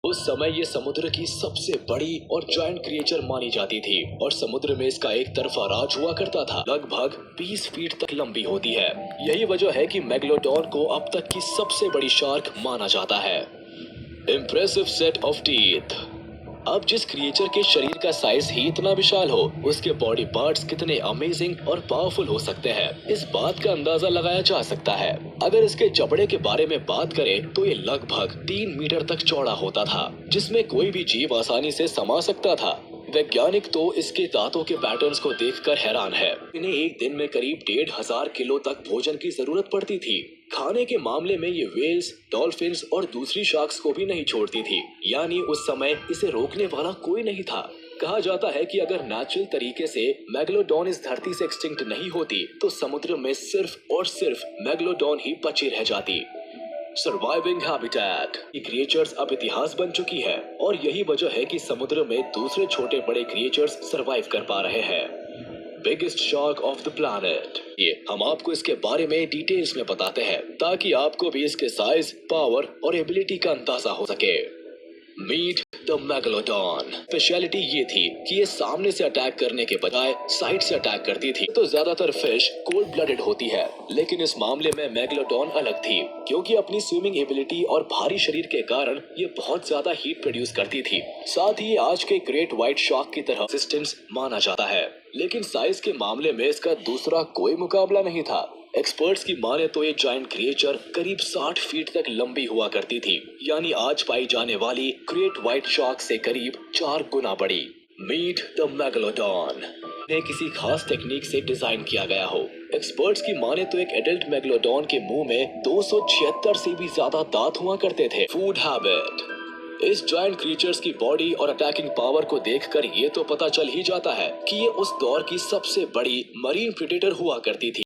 उस समय ये समुद्र की सबसे बड़ी और जायंट क्रिएचर मानी जाती थी और समुद्र में इसका एक तरफा राज हुआ करता था। लगभग 20 फीट तक लंबी होती है। यही वजह है कि मेगलोडॉन को अब तक की सबसे बड़ी शार्क माना जाता है। Impressive set of teeth. अब जिस क्रिएचर के शरीर का साइज ही इतना विशाल हो, उसके बॉडी पार्ट्स कितने अमेजिंग और पावरफुल हो सकते हैं, इस बात का अंदाजा लगाया जा सकता है। अगर इसके जबड़े के बारे में बात करें तो ये लगभग 3 मीटर तक चौड़ा होता था, जिसमें कोई भी जीव आसानी से समा सकता था। वैज्ञानिक तो इसके दांतों के पैटर्न्स को देखकर हैरान है। इन्हें एक दिन में करीब 1500 किलो तक भोजन की जरूरत पड़ती थी। खाने के मामले में ये वेल्स, डॉल्फिन्स और दूसरी शार्क्स को भी नहीं छोड़ती थी, यानी उस समय इसे रोकने वाला कोई नहीं था। कहा जाता है कि अगर नेचुरल तरीके से मेगलोडॉन इस धरती से एक्सटिंक्ट नहीं होती, तो समुद्र में सिर्फ और सिर्फ मेगलोडॉन ही बची रह जाती। Surviving habitat. ये क्रिएचर्स अब इतिहास बन चुकी है और यही वजह है कि समुद्र में दूसरे छोटे बड़े क्रिएचर्स सरवाइव कर पा रहे हैं। Biggest shark of the planet. ये हम आपको इसके बारे में डिटेल्स में बताते हैं ताकि आपको भी इसके साइज, पावर और एबिलिटी का अंदाजा हो सके। Meet the megalodon. स्पेशलिटी ये थी कि ये सामने से अटैक करने के बजाय साइड से अटैक करती थी। तो ज्यादातर फिश कोल्ड ब्लडेड होती है, लेकिन इस मामले में मेगलोडॉन अलग थी, क्योंकि अपनी स्विमिंग एबिलिटी और भारी शरीर के कारण ये बहुत ज्यादा हीट प्रोड्यूस करती थी। साथ ही आज के ग्रेट व्हाइट शार्क की तरह रेजिस्टेंस माना जाता है, लेकिन साइज के मामले में इसका दूसरा कोई मुकाबला नहीं था। एक्सपर्ट्स की माने तो ये जायंट क्रिएचर करीब 60 फीट तक लंबी हुआ करती थी, यानी आज पाई जाने वाली ग्रेट व्हाइट शार्क से करीब 4 गुना बड़ी। Meet the megalodon. इन्हें किसी खास टेक्निक से डिजाइन किया गया हो। एक्सपर्ट्स की माने तो एक एडल्ट मेगलोडॉन के मुंह में 276 से भी ज्यादा दांत हुआ करते थे। Food habit. इस जायंट क्रिएचर्स की बॉडी और अटैकिंग पावर को देखकर ये तो पता चल ही जाता है कि ये उस दौर की सबसे बड़ी मरीन प्रेडेटर हुआ करती थी।